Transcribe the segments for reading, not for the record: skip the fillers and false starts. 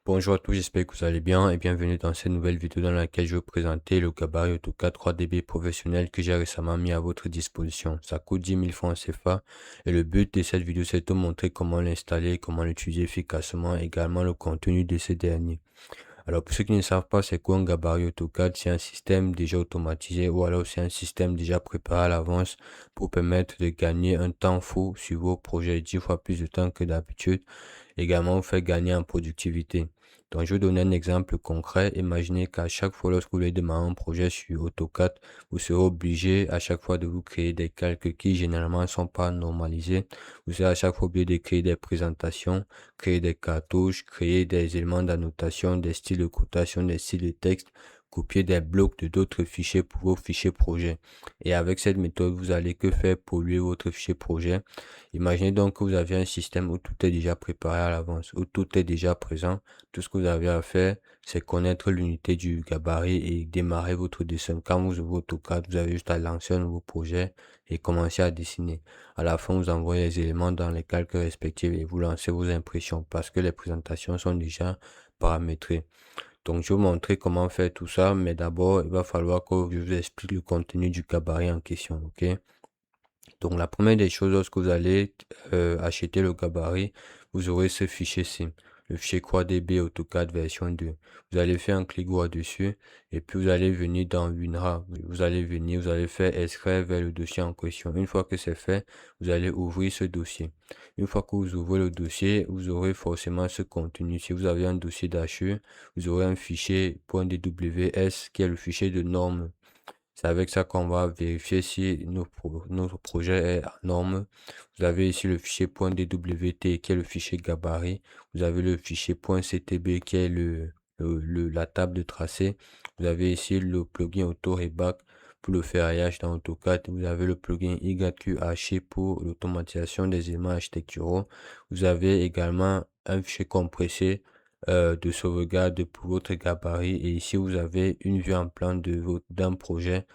Bonjour à tous, j'espère que vous allez bien et bienvenue dans cette nouvelle vidéo dans laquelle je vais vous présenter le gabarit AutoCAD 3DB professionnel que j'ai récemment mis à votre disposition. Ça coûte 10 000 francs CFA et le but de cette vidéo c'est de te montrer comment l'installer, comment l'utiliser efficacement, également le contenu de ce dernier. Alors pour ceux qui ne savent pas c'est quoi un gabarit AutoCAD, c'est un système déjà automatisé ou alors c'est un système déjà préparé à l'avance pour permettre de gagner un temps fou sur vos projets, 10 fois plus de temps que d'habitude, également vous faire gagner en productivité. Donc je vais donner un exemple concret. Imaginez qu'à chaque fois lorsque vous voulez démarrer un projet sur AutoCAD, vous serez obligé à chaque fois de vous créer des calques qui généralement ne sont pas normalisés. Vous serez à chaque fois obligé de créer des présentations, créer des cartouches, créer des éléments d'annotation, des styles de cotation, des styles de texte, copier des blocs de d'autres fichiers pour vos fichiers projets. Et avec cette méthode, vous allez que faire polluer votre fichier projet. Imaginez donc que vous avez un système où tout est déjà préparé à l'avance, où tout est déjà présent. Tout ce que vous avez à faire, c'est connaître l'unité du gabarit et démarrer votre dessin. Quand vous ouvrez AutoCAD, vous avez juste à lancer un nouveau projet et commencer à dessiner. À la fin, vous envoyez les éléments dans les calques respectifs et vous lancez vos impressions parce que les présentations sont déjà paramétrées. Donc, je vais vous montrer comment faire tout ça, mais d'abord, il va falloir que je vous explique le contenu du gabarit en question, ok? Donc, la première des choses, lorsque vous allez acheter le gabarit, vous aurez ce fichier-ci, le fichier 3DB AutoCAD version 2. Vous allez faire un clic droit dessus et puis vous allez venir dans WinRAR. Vous allez venir, vous allez faire extraire vers le dossier en question. Une fois que c'est fait, vous allez ouvrir ce dossier. Une fois que vous ouvrez le dossier, vous aurez forcément ce contenu. Si vous avez un dossier d'achat, vous aurez un fichier .dws qui est le fichier de normes. C'est avec ça qu'on va vérifier si notre projet est à norme. Vous avez ici le fichier .dwt qui est le fichier gabarit. Vous avez le fichier .ctb qui est la table de tracé. Vous avez ici le plugin AutoReback pour le ferraillage dans AutoCAD. Vous avez le plugin YQH pour l'automatisation des éléments architecturaux. Vous avez également un fichier compressé de sauvegarde pour votre gabarit et ici vous avez une vue en plan d'un projet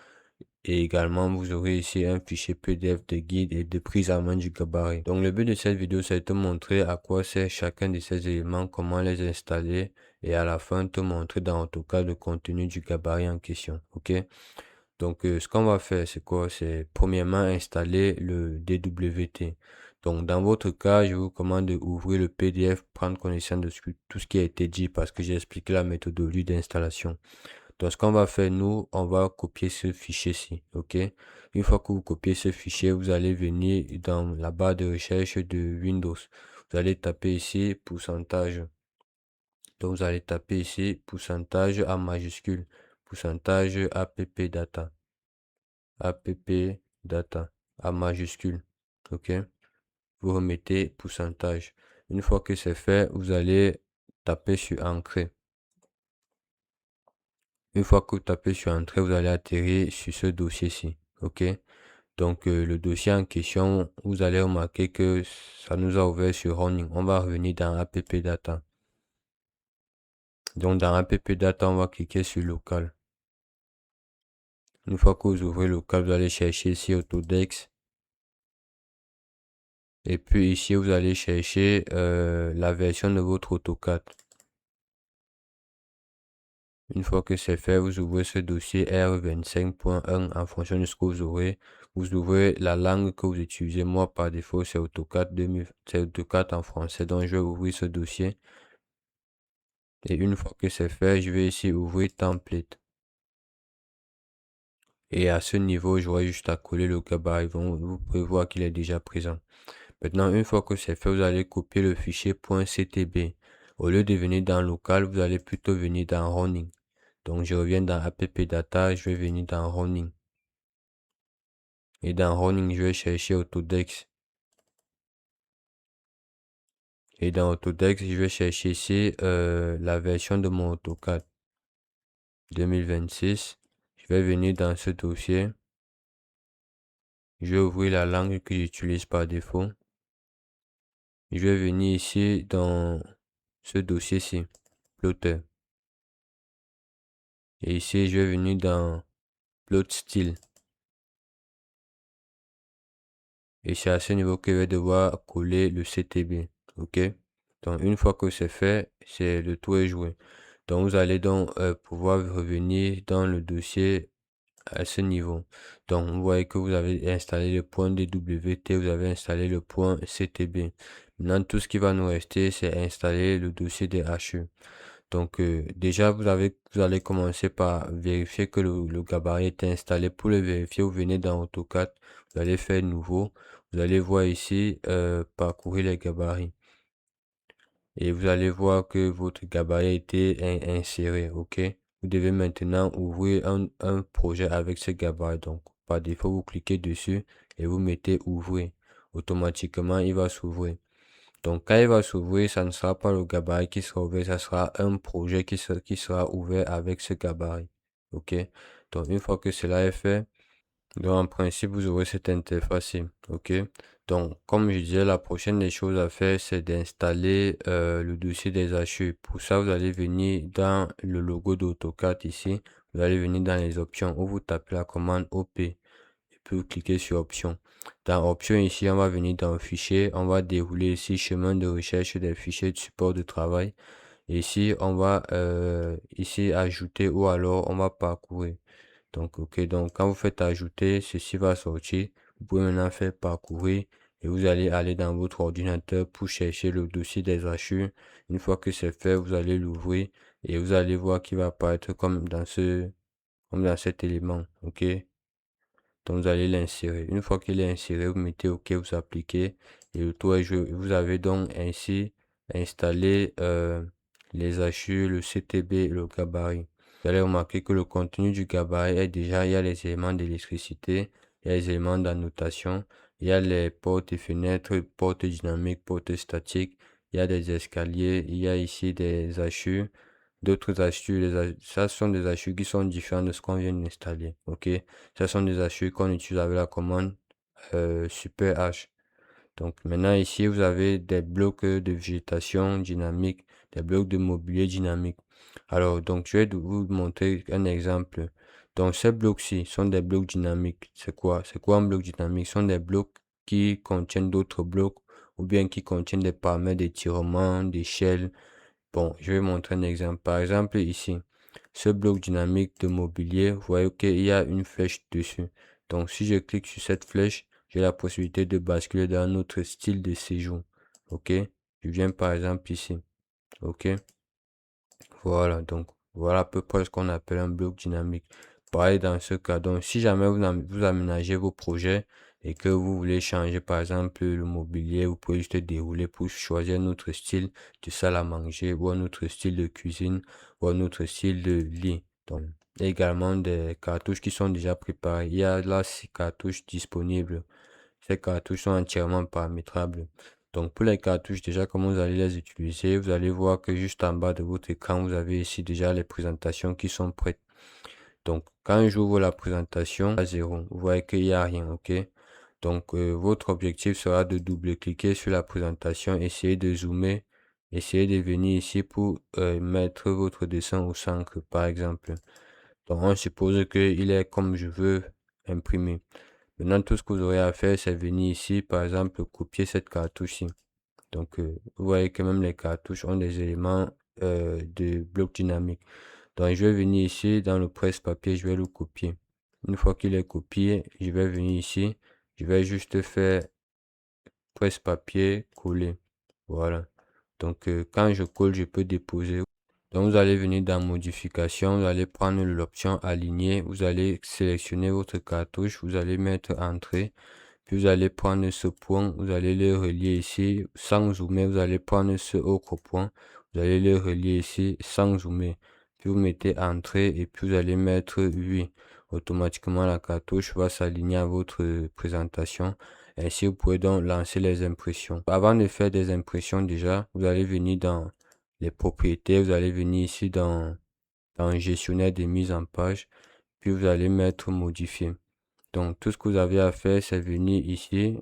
et également vous aurez ici un fichier PDF de guide et de prise en main du gabarit. Donc le but de cette vidéo c'est de te montrer à quoi sert chacun de ces éléments, comment les installer et à la fin te montrer dans AutoCAD le contenu du gabarit en question. Ok? Donc, ce qu'on va faire, c'est quoi? C'est premièrement installer le DWT. Donc, dans votre cas, je vous recommande d'ouvrir le PDF, prendre connaissance de tout ce qui a été dit parce que j'ai expliqué la méthodologie d'installation. Donc, ce qu'on va faire, nous, on va copier ce fichier-ci, ok? Une fois que vous copiez ce fichier, vous allez venir dans la barre de recherche de Windows. Vous allez taper ici pourcentage. Donc, vous allez taper ici pourcentage en majuscule, pourcentage app data app data en majuscule. OK? Vous remettez pourcentage. Une fois que c'est fait, vous allez taper sur Entrée. Une fois que vous tapez sur Entrée, vous allez atterrir sur ce dossier-ci. OK? Donc, le dossier en question, vous allez remarquer que ça nous a ouvert sur Running. On va revenir dans app data. Donc, dans app data, on va cliquer sur Local. Une fois que vous ouvrez Local, vous allez chercher ici Autodesk. Et puis ici, vous allez chercher la version de votre AutoCAD. Une fois que c'est fait, vous ouvrez ce dossier R25.1 en fonction de ce que vous aurez. Vous ouvrez la langue que vous utilisez. Moi, par défaut, c'est AutoCAD 2000, c'est AutoCAD en français. Donc, je vais ouvrir ce dossier. Et une fois que c'est fait, je vais ici ouvrir Template. Et à ce niveau, j'aurai juste à coller le gabarit. Vous pouvez voir qu'il est déjà présent. Maintenant, une fois que c'est fait, vous allez copier le fichier .ctb. Au lieu de venir dans local, vous allez plutôt venir dans running. Donc, je reviens dans app data, je vais venir dans running. Et dans running, je vais chercher Autodesk. Et dans Autodesk, je vais chercher ici la version de mon AutoCAD 2026. Je vais venir dans ce dossier. Je vais ouvrir la langue que j'utilise par défaut. Je vais venir ici dans ce dossier-ci, Plotter. Et ici, je vais venir dans Plot Style. Et c'est à ce niveau que je vais devoir coller le CTB. OK? Donc une fois que c'est fait, c'est le tour est joué. Donc vous allez donc pouvoir revenir dans le dossier à ce niveau. Donc vous voyez que vous avez installé le point DWT, vous avez installé le point CTB. Maintenant tout ce qui va nous rester, c'est installer le dossier des HU. Donc déjà vous allez commencer par vérifier que le gabarit est installé. Pour le vérifier, vous venez dans AutoCAD, vous allez faire nouveau, vous allez voir ici parcourir les gabarits et vous allez voir que votre gabarit a été inséré, ok? Vous devez maintenant ouvrir un projet avec ce gabarit. Donc par défaut, vous cliquez dessus et vous mettez ouvrir. Automatiquement, il va s'ouvrir. Donc, quand il va s'ouvrir, ça ne sera pas le gabarit qui sera ouvert, ça sera un projet qui sera ouvert avec ce gabarit. OK? Donc, une fois que cela est fait, donc en principe, vous aurez cette interface-ci. OK? Donc, comme je disais, la prochaine des choses à faire, c'est d'installer le dossier des archives. Pour ça, vous allez venir dans le logo d'AutoCAD ici. Vous allez venir dans les options où vous tapez la commande OP. Puis vous cliquez sur option. Dans option ici, on va venir dans fichier, on va dérouler ici chemin de recherche des fichiers de support de travail. Et ici, on va ici ajouter ou alors on va parcourir. Donc, ok, donc quand vous faites ajouter, ceci va sortir. Vous pouvez maintenant faire parcourir et vous allez aller dans votre ordinateur pour chercher le dossier des archives. Une fois que c'est fait, vous allez l'ouvrir et vous allez voir qu'il va apparaître comme dans cet élément. Ok. Donc vous allez l'insérer. Une fois qu'il est inséré, vous mettez OK, vous appliquez et le tour est joué. Vous avez donc ainsi installé les archives, le CTB et le gabarit. Vous allez remarquer que le contenu du gabarit est déjà, il y a les éléments d'électricité, il y a les éléments d'annotation, il y a les portes et fenêtres, portes dynamiques, portes statiques, il y a des escaliers, il y a ici des archives. D'autres astuces, ça sont des astuces qui sont différentes de ce qu'on vient d'installer. Ok, ça sont des astuces qu'on utilise avec la commande Super H. Donc maintenant ici vous avez des blocs de végétation dynamique, des blocs de mobilier dynamique. Alors donc je vais vous montrer un exemple. Donc ces blocs-ci sont des blocs dynamiques. C'est quoi? C'est quoi un bloc dynamique? Ce sont des blocs qui contiennent d'autres blocs ou bien qui contiennent des paramètres d'étirement, d'échelle. Bon, je vais montrer un exemple. Par exemple, ici, ce bloc dynamique de mobilier, vous voyez qu'il y a une flèche dessus. Donc, si je clique sur cette flèche, j'ai la possibilité de basculer dans un autre style de séjour. OK? Je viens par exemple ici. OK? Voilà, donc voilà à peu près ce qu'on appelle un bloc dynamique. Pareil dans ce cas. Donc, si jamais vous aménagez vos projets et que vous voulez changer par exemple le mobilier, vous pouvez juste dérouler pour choisir un autre style de salle à manger ou un autre style de cuisine ou un autre style de lit. Donc, il y a également des cartouches qui sont déjà préparées. Il y a là 6 cartouches disponibles. Ces cartouches sont entièrement paramétrables. Donc pour les cartouches, déjà comment vous allez les utiliser, vous allez voir que juste en bas de votre écran, vous avez ici déjà les présentations qui sont prêtes. Donc quand j'ouvre la présentation à zéro, vous voyez qu'il n'y a rien, ok? Donc votre objectif sera de double-cliquer sur la présentation, essayer de zoomer, essayer de venir ici pour mettre votre dessin au centre, par exemple. Donc on suppose qu'il est comme je veux imprimer. Maintenant, tout ce que vous aurez à faire, c'est venir ici, par exemple, copier cette cartouche-ci. Donc, vous voyez que même les cartouches ont des éléments de bloc dynamique. Donc, je vais venir ici, dans le presse-papier, je vais le copier. Une fois qu'il est copié, je vais venir ici, je vais juste faire presse-papier, coller. Voilà. Donc, quand je colle, je peux déposer. Donc, vous allez venir dans modification, vous allez prendre l'option aligner, vous allez sélectionner votre cartouche, vous allez mettre entrée. Puis vous allez prendre ce point, vous allez le relier ici sans zoomer, vous allez prendre ce autre point, vous allez le relier ici sans zoomer. Puis vous mettez entrée et puis vous allez mettre 8. Automatiquement la cartouche va s'aligner à votre présentation. Ainsi vous pouvez donc lancer les impressions. Avant de faire des impressions déjà, vous allez venir dans les propriétés, vous allez venir ici dans gestionnaire de mise en page, puis vous allez mettre modifier. Donc, tout ce que vous avez à faire, c'est venir ici,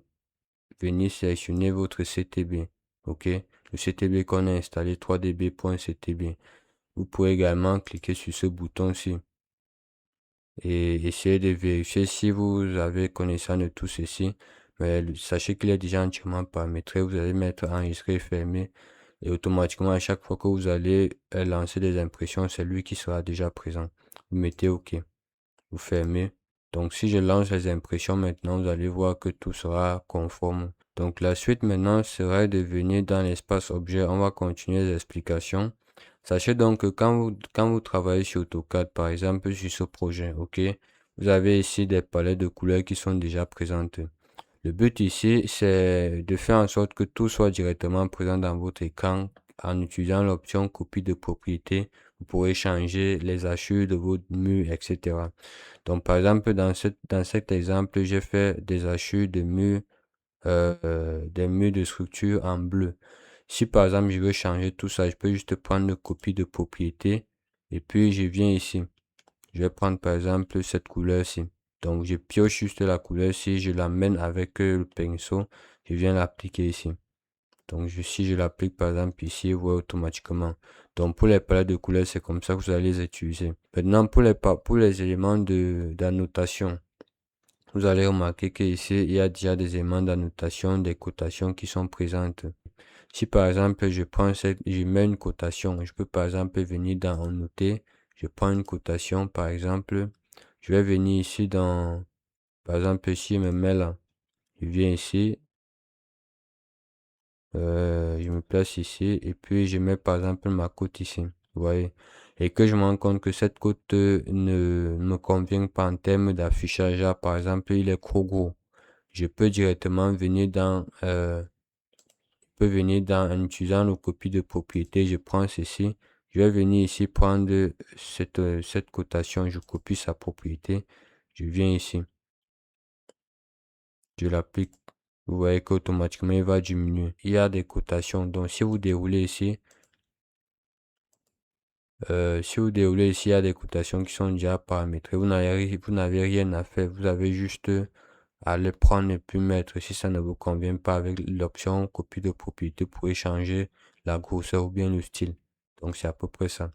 venir sélectionner votre CTB. OK? Le CTB qu'on a installé, 3db.ctb. Vous pouvez également cliquer sur ce bouton-ci et essayer de vérifier si vous avez connaissance de tout ceci. Mais sachez qu'il est déjà entièrement paramétré. Vous allez mettre enregistrer et fermer. Et automatiquement, à chaque fois que vous allez lancer des impressions, c'est lui qui sera déjà présent. Vous mettez OK, vous fermez. Donc si je lance les impressions maintenant, vous allez voir que tout sera conforme. Donc la suite maintenant serait de venir dans l'espace objet. On va continuer les explications. Sachez donc que quand vous travaillez sur AutoCAD, par exemple sur ce projet, ok, vous avez ici des palettes de couleurs qui sont déjà présentes. Le but ici, c'est de faire en sorte que tout soit directement présent dans votre écran en utilisant l'option copie de propriété. Vous pourrez changer les hachures de votre mur, etc. Donc, par exemple, dans cet exemple, j'ai fait des hachures de murs, des murs de structure en bleu. Si par exemple, je veux changer tout ça, je peux juste prendre une copie de propriété et puis je viens ici. Je vais prendre par exemple cette couleur-ci. Donc, je pioche juste la couleur-ci, je l'amène avec le pinceau, je viens l'appliquer ici. Donc, si je l'applique par exemple ici, vous voyez automatiquement. Donc, pour les palettes de couleurs, c'est comme ça que vous allez les utiliser. Maintenant, pour les éléments d'annotation, vous allez remarquer qu'ici, il y a déjà des éléments d'annotation, des cotations qui sont présentes. Si par exemple, je mets une cotation, je peux par exemple venir dans noter, je prends une cotation par exemple, je vais venir ici par exemple ici, je me mets là, je viens ici, je me place ici et puis je mets par exemple ma cote ici, vous voyez, et que je me rends compte que cette cote ne me convient pas en termes d'affichage, par exemple, il est trop gros. Je peux directement venir en utilisant le copie de propriété, je prends ceci, je vais venir ici prendre cette cotation, je copie sa propriété, je viens ici, je l'applique, vous voyez qu'automatiquement il va diminuer. Il y a des cotations, donc si vous déroulez ici, il y a des cotations qui sont déjà paramétrées, vous n'avez rien à faire, vous avez juste à le prendre et puis mettre si ça ne vous convient pas avec l'option copie de propriété pour changer la grosseur ou bien le style. Donc c'est à peu près ça.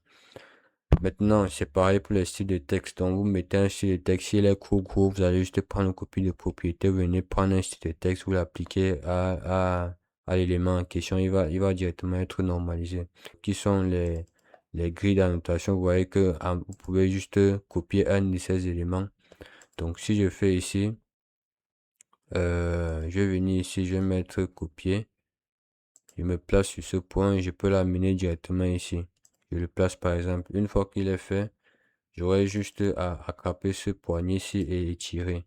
Maintenant, c'est pareil pour les styles de texte. Donc vous mettez un style de texte, s'il est trop gros, vous allez juste prendre une copie de propriété, vous venez prendre un style de texte, vous l'appliquez à l'élément en question, il va directement être normalisé. Qui sont les grilles d'annotation, vous voyez que vous pouvez juste copier un de ces éléments. Donc si je fais ici, je vais venir ici, je vais mettre copier. Je me place sur ce point, je peux l'amener directement ici. Je le place par exemple. Une fois qu'il est fait, j'aurai juste à attraper ce poignet-ci et étirer.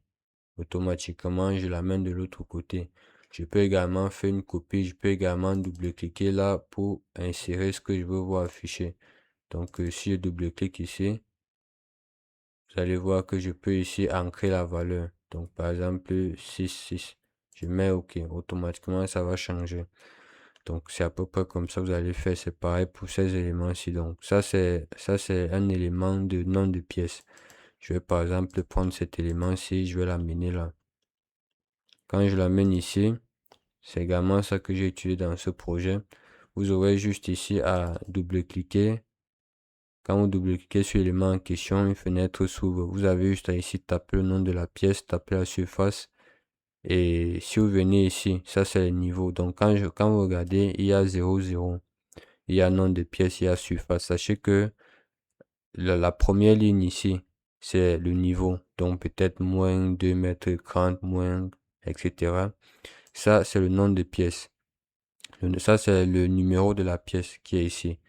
Automatiquement, je l'amène de l'autre côté. Je peux également faire une copie, je peux également double-cliquer là pour insérer ce que je veux voir afficher. Donc, si je double-clique ici, vous allez voir que je peux ici ancrer la valeur. Donc, par exemple, 6. Je mets OK. Automatiquement, ça va changer. Donc, c'est à peu près comme ça que vous allez faire. C'est pareil pour ces éléments-ci. Donc, ça c'est un élément de nom de pièce. Je vais par exemple prendre cet élément-ci, je vais l'amener là. Quand je l'amène ici, c'est également ça que j'ai utilisé dans ce projet. Vous aurez juste ici à double-cliquer. Quand vous double-cliquez sur l'élément en question, une fenêtre s'ouvre. Vous avez juste à ici taper le nom de la pièce, taper la surface. Et si vous venez ici, ça c'est le niveau. Donc quand vous regardez, il y a 0,0. Il y a nom de pièce, il y a surface. Sachez que la première ligne ici, c'est le niveau. Donc peut-être moins 2 mètres 30, moins, etc. Ça, c'est le nom de pièce. Ça, c'est le numéro de la pièce qui est ici.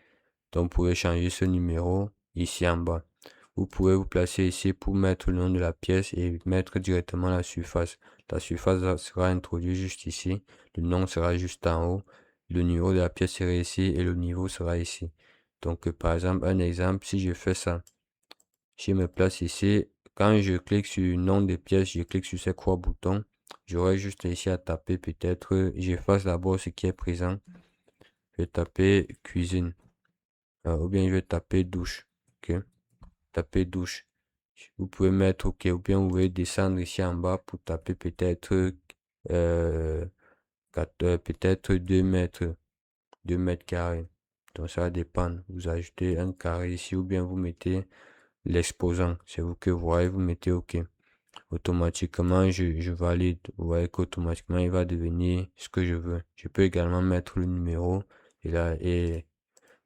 Donc vous pouvez changer ce numéro ici en bas. Vous pouvez vous placer ici pour mettre le nom de la pièce et mettre directement la surface. La surface sera introduite juste ici. Le nom sera juste en haut. Le numéro de la pièce sera ici et le niveau sera ici. Donc par exemple, un exemple, si je fais ça, je me place ici. Quand je clique sur nom de pièce, je clique sur ces trois boutons. J'aurai juste ici à taper peut-être, j'efface d'abord ce qui est présent. Je vais taper cuisine. Ou bien je vais taper douche. Ok. Taper douche. Vous pouvez mettre OK. Ou bien vous pouvez descendre ici en bas pour taper peut-être euh, peut-être 2 mètres. 2 mètres carrés. Donc ça va dépendre. Vous ajoutez un carré ici ou bien vous mettez l'exposant. C'est vous que vous voyez, vous mettez OK. Automatiquement, je valide. Vous voyez qu'automatiquement, il va devenir ce que je veux. Je peux également mettre le numéro. et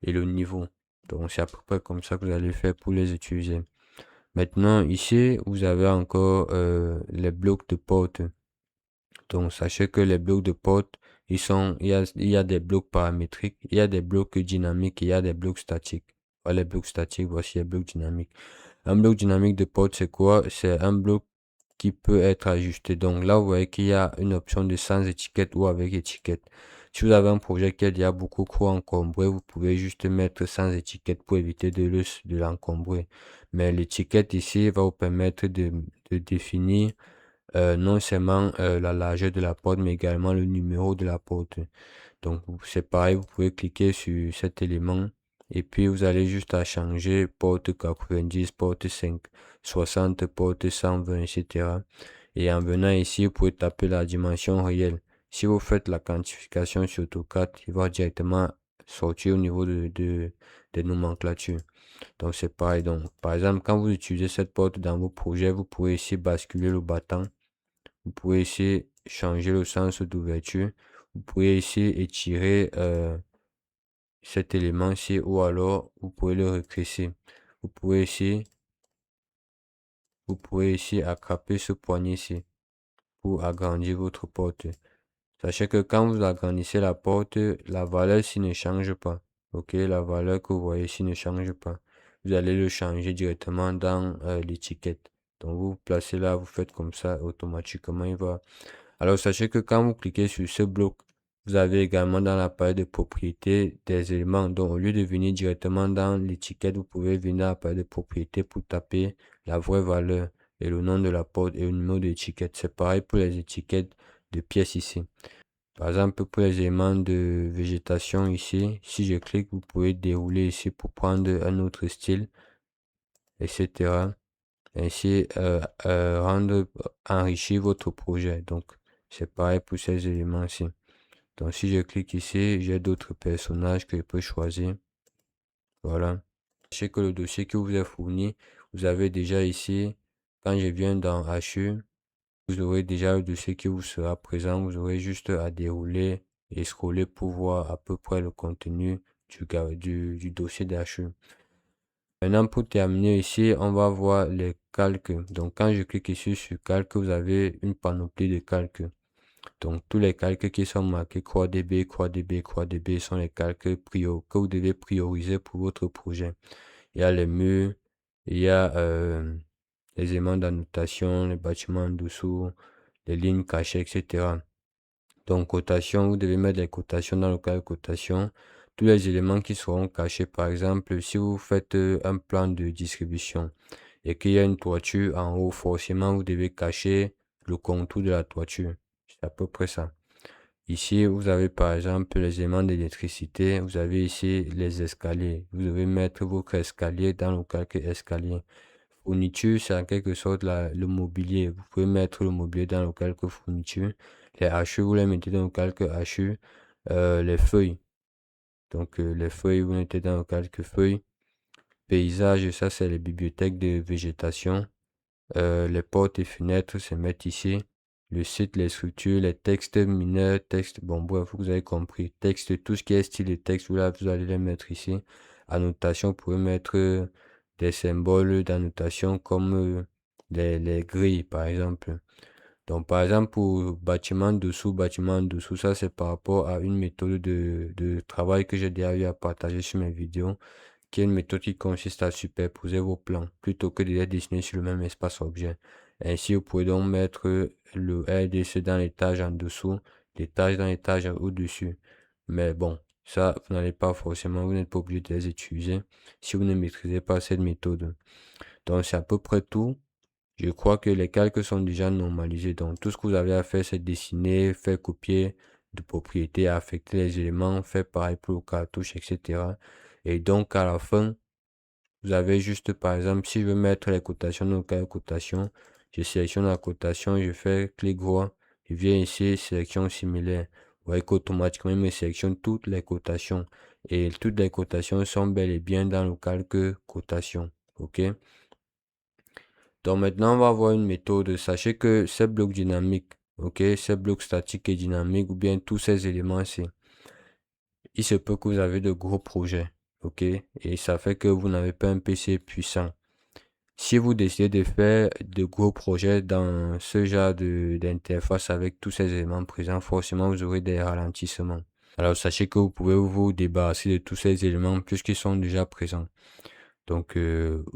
le niveau. Donc c'est à peu près comme ça que vous allez faire pour les utiliser. Maintenant ici vous avez encore les blocs de porte. Donc sachez que les blocs de porte, il y a des blocs paramétriques, il y a des blocs dynamiques, il y a des blocs statiques. Voilà les blocs statiques, voici les blocs dynamiques. Un bloc dynamique de porte, c'est quoi? C'est un bloc qui peut être ajusté. Donc là, vous voyez qu'il y a une option de sans étiquette ou avec étiquette. Si vous avez un projet qui est déjà beaucoup trop encombré, vous pouvez juste mettre sans étiquette pour éviter de l'encombrer. Mais l'étiquette ici va vous permettre de définir non seulement la largeur de la porte, mais également le numéro de la porte. Donc c'est pareil, vous pouvez cliquer sur cet élément et puis vous allez juste à changer porte 90, porte 5, 60, porte 120, etc. Et en venant ici, vous pouvez taper la dimension réelle. Si vous faites la quantification sur AutoCAD, il va directement sortir au niveau des nomenclatures. Donc c'est pareil. Donc par exemple, quand vous utilisez cette porte dans vos projets, vous pouvez ici basculer le battant. Vous pouvez ici changer le sens d'ouverture. Vous pouvez ici étirer cet élément-ci ou alors vous pouvez le rétrécir. Vous pouvez ici, vous pouvez ici attraper ce poignet-ci pour agrandir votre porte. Sachez que quand vous agrandissez la porte, la valeur ici ne change pas. Ok, la valeur que vous voyez ici ne change pas. Vous allez le changer directement dans l'étiquette. Donc vous placez là, vous faites comme ça, automatiquement il va. Alors sachez que quand vous cliquez sur ce bloc, vous avez également dans la page de propriété des éléments. Donc au lieu de venir directement dans l'étiquette, vous pouvez venir dans la page de propriété pour taper la vraie valeur et le nom de la porte et le numéro de l'étiquette. C'est pareil pour les étiquettes de pièces ici. Par exemple, pour les éléments de végétation ici, si je clique, vous pouvez dérouler ici pour prendre un autre style, etc. Ainsi, enrichir votre projet. Donc, c'est pareil pour ces éléments-ci. Donc, si je clique ici, j'ai d'autres personnages que je peux choisir. Voilà. Sachez que le dossier que vous est fourni, vous avez déjà ici, quand je viens dans HU, vous aurez déjà le dossier qui vous sera présent. Vous aurez juste à dérouler et scroller pour voir à peu près le contenu du dossier d'HU. Maintenant, pour terminer ici, on va voir les calques. Donc, quand je clique ici sur calque, vous avez une panoplie de calques. Donc, tous les calques qui sont marqués CroixDB, CroixDB, CroixDB sont les calques que vous devez prioriser pour votre projet. Il y a les murs, il y a les éléments d'annotation, les bâtiments en dessous, les lignes cachées, etc. Donc, cotation, vous devez mettre les cotations dans le cas de cotation. Tous les éléments qui seront cachés, par exemple, si vous faites un plan de distribution et qu'il y a une toiture en haut, forcément, vous devez cacher le contour de la toiture. C'est à peu près ça. Ici, vous avez par exemple les éléments d'électricité. Vous avez ici les escaliers. Vous devez mettre votre escalier dans le calque escalier. Fourniture, c'est en quelque sorte le mobilier. Vous pouvez mettre le mobilier dans le calque fourniture. Les hachures, vous les mettez dans le calque hachures. Les feuilles. Donc, les feuilles, vous mettez dans le calque feuilles. Paysage, ça, c'est les bibliothèques de végétation. Les portes et fenêtres se mettent ici. Le site, les structures, les textes mineurs, textes, bon bref, vous avez compris. Texte, tout ce qui est style de texte, vous allez les mettre ici. Annotation, vous pouvez mettre des symboles d'annotation comme les grilles, par exemple. Donc, par exemple, pour bâtiment en dessous, ça c'est par rapport à une méthode de travail que j'ai déjà eu à partager sur mes vidéos, qui est une méthode qui consiste à superposer vos plans plutôt que de les dessiner sur le même espace objet. Ainsi, vous pouvez donc mettre le RDC dans l'étage en dessous, l'étage dans l'étage au-dessus. Mais bon, ça, vous n'êtes pas obligé de les utiliser si vous ne maîtrisez pas cette méthode. Donc, c'est à peu près tout. Je crois que les calques sont déjà normalisés. Donc, tout ce que vous avez à faire, c'est dessiner, faire copier de propriété, affecter les éléments, faire pareil pour le cartouche, etc. Et donc, à la fin, vous avez juste, par exemple, si je veux mettre les cotations dans le cas de cotation, je sélectionne la cotation, je fais clic droit, je viens ici, sélection similaire. Vous voyez qu'automatiquement, il me sélectionne toutes les cotations. Et toutes les cotations sont bel et bien dans le calque cotation. OK? Donc maintenant, on va voir une méthode. Sachez que ces blocs dynamiques, ok, ces blocs statiques et dynamiques, ou bien tous ces éléments-ci, il se peut que vous avez de gros projets, ok? Et ça fait que vous n'avez pas un PC puissant. Si vous décidez de faire de gros projets dans ce genre d'interface avec tous ces éléments présents, forcément vous aurez des ralentissements. Alors sachez que vous pouvez vous débarrasser de tous ces éléments puisqu'ils sont déjà présents. Donc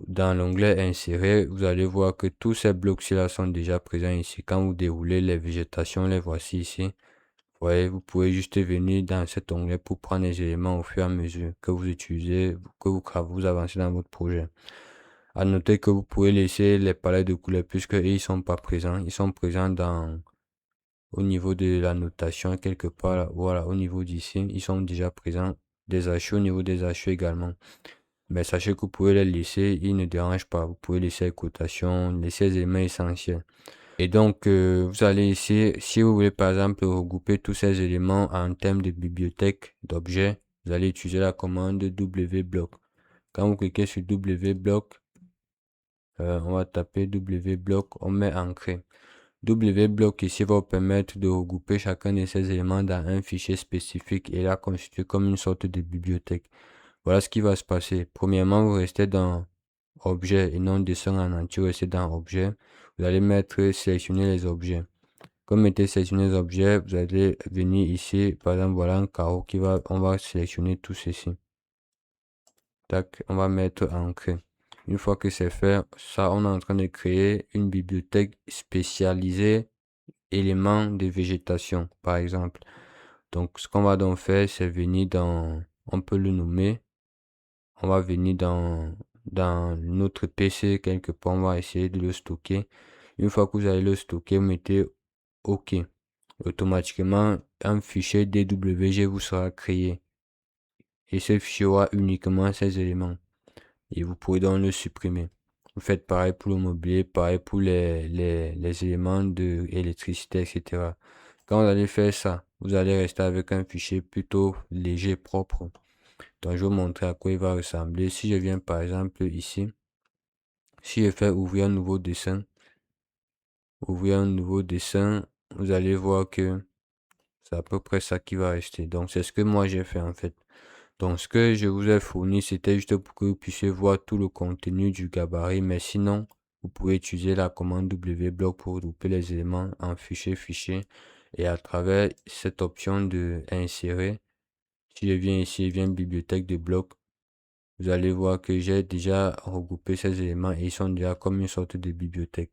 dans l'onglet insérer, vous allez voir que tous ces blocs-ci là sont déjà présents ici. Quand vous déroulez les végétations, les voici ici. Vous voyez, vous pouvez juste venir dans cet onglet pour prendre les éléments au fur et à mesure que vous utilisez, que vous avancez dans votre projet. À noter que vous pouvez laisser les palettes de couleurs puisque ils sont pas présents. Ils sont présents au niveau de la notation quelque part là. Voilà, au niveau d'ici, ils sont déjà présents. Des hachures, au niveau des hachures également. Mais sachez que vous pouvez les laisser, ils ne dérangent pas. Vous pouvez laisser les cotations, laisser les éléments essentiels. Et donc, vous allez ici, si vous voulez par exemple regrouper tous ces éléments en termes de bibliothèque d'objets, vous allez utiliser la commande wblock. Quand vous cliquez sur wblock, on va taper wblock, on met ancré. Wblock ici va vous permettre de regrouper chacun de ces éléments dans un fichier spécifique et la constituer comme une sorte de bibliothèque. Voilà ce qui va se passer. Premièrement, vous restez dans objet et non dessin en entier, restez dans objet. Vous allez mettre sélectionner les objets. Comme mettez sélectionner les objets, vous allez venir ici, par exemple, voilà un carreau on va sélectionner tout ceci. Tac, on va mettre ancré. Une fois que c'est fait, ça, on est en train de créer une bibliothèque spécialisée éléments de végétation, par exemple. Donc, ce qu'on va donc faire, c'est venir on peut le nommer. On va venir dans notre PC quelque part, on va essayer de le stocker. Une fois que vous allez le stocker, vous mettez OK. Automatiquement, un fichier DWG vous sera créé. Et ce fichier aura uniquement ces éléments. Et vous pouvez donc le supprimer. Vous faites pareil pour le mobilier, pareil pour les éléments de électricité, etc. Quand vous allez faire ça, vous allez rester avec un fichier plutôt léger, propre. Donc, je vais vous montrer à quoi il va ressembler. Si je viens par exemple ici, si je fais ouvrir un nouveau dessin, vous allez voir que c'est à peu près ça qui va rester. Donc, c'est ce que moi j'ai fait en fait. Donc, ce que je vous ai fourni, c'était juste pour que vous puissiez voir tout le contenu du gabarit. Mais sinon, vous pouvez utiliser la commande wblock pour regrouper les éléments en fichier. Et à travers cette option de insérer, si je viens ici, je viens bibliothèque de blocs, vous allez voir que j'ai déjà regroupé ces éléments et ils sont déjà comme une sorte de bibliothèque.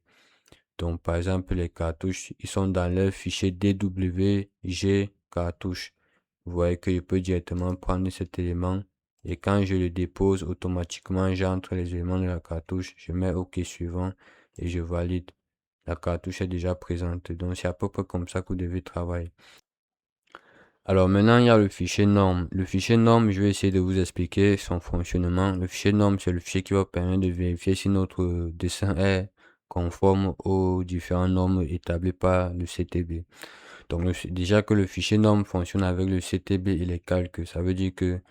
Donc, par exemple, les cartouches, ils sont dans leur fichier DWG cartouche. Vous voyez que je peux directement prendre cet élément et quand je le dépose, automatiquement, j'entre les éléments de la cartouche, je mets OK suivant et je valide. La cartouche est déjà présente. Donc, c'est à peu près comme ça que vous devez travailler. Alors maintenant, il y a le fichier norme. Le fichier norme, je vais essayer de vous expliquer son fonctionnement. Le fichier norme, c'est le fichier qui va permettre de vérifier si notre dessin est conforme aux différentes normes établies par le CTB. Donc déjà que le fichier norme fonctionne avec le CTB et les calques, ça veut dire que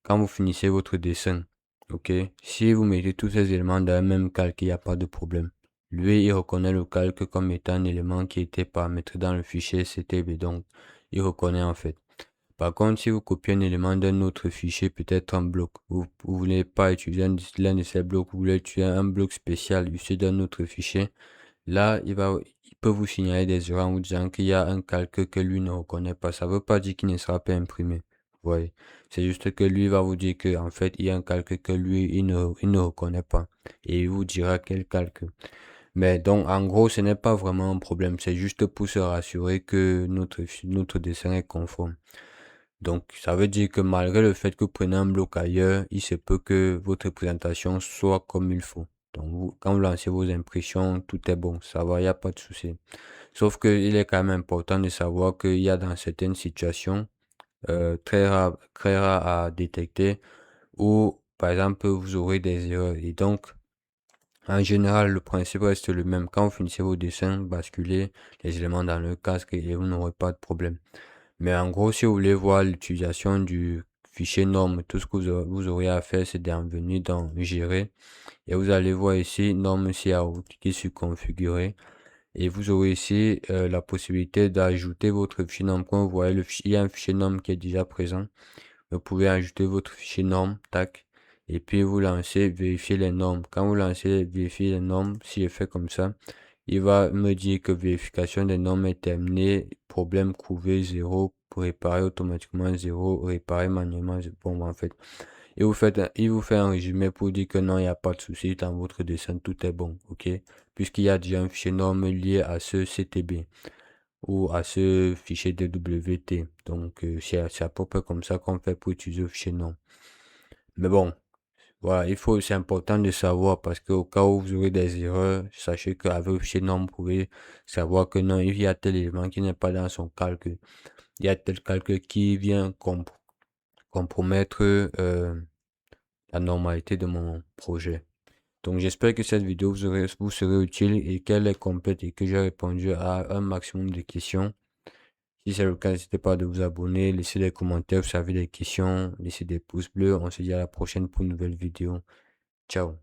quand vous finissez votre dessin, ok, si vous mettez tous ces éléments dans le même calque, il n'y a pas de problème. Lui, il reconnaît le calque comme étant un élément qui était paramétré dans le fichier CTB, donc il reconnaît en fait. Par contre, si vous copiez un élément d'un autre fichier, peut-être un bloc, vous ne voulez pas utiliser l'un de ces blocs, vous voulez utiliser un bloc spécial issu d'un autre fichier, là, il peut vous signaler des erreurs en vous disant qu'il y a un calque que lui ne reconnaît pas. Ça ne veut pas dire qu'il ne sera pas imprimé. Vous voyez. C'est juste que lui va vous dire qu'en fait, il y a un calque que lui, il ne reconnaît pas. Et il vous dira quel calque. Mais donc, en gros, ce n'est pas vraiment un problème. C'est juste pour se rassurer que notre dessin est conforme. Donc, ça veut dire que malgré le fait que vous prenez un bloc ailleurs, il se peut que votre présentation soit comme il faut. Donc, quand vous lancez vos impressions, tout est bon, ça va, il n'y a pas de souci. Sauf qu'il est quand même important de savoir qu'il y a dans certaines situations très rares à détecter où, par exemple, vous aurez des erreurs. Et donc, en général, le principe reste le même. Quand vous finissez vos dessins, basculez les éléments dans le casque et vous n'aurez pas de problème. Mais en gros, si vous voulez voir l'utilisation du fichier norme, tout ce que vous aurez à faire, c'est d'en venir dans Gérer. Et vous allez voir ici, norme CAO, cliquez sur Configurer. Et vous aurez ici la possibilité d'ajouter votre fichier norme. Comme vous voyez, il y a un fichier norme qui est déjà présent. Vous pouvez ajouter votre fichier norme, tac, et puis vous lancez vérifier les normes. Quand vous lancez vérifier les normes, si je fais comme ça, il va me dire que vérification des normes est terminée, problème trouvé 0, pour réparer automatiquement 0, réparer manuellement. Bon, en fait, il vous fait un résumé pour dire que non, il n'y a pas de souci dans votre dessin, tout est bon, ok? Puisqu'il y a déjà un fichier norme lié à ce CTB ou à ce fichier DWT. Donc, c'est à peu près comme ça qu'on fait pour utiliser le fichier norme. Mais bon, voilà, c'est important de savoir parce qu'au cas où vous aurez des erreurs, sachez qu'avec le fichier norme, vous pouvez savoir que non, il y a tel élément qui n'est pas dans son calcul. Il y a tel calcul qui vient compromettre la normalité de mon projet. Donc j'espère que cette vidéo vous serait utile et qu'elle est complète et que j'ai répondu à un maximum de questions. Si c'est le cas, n'hésitez pas de vous abonner, laisser des commentaires, vous avez des questions, laissez des pouces bleus. On se dit à la prochaine pour une nouvelle vidéo. Ciao.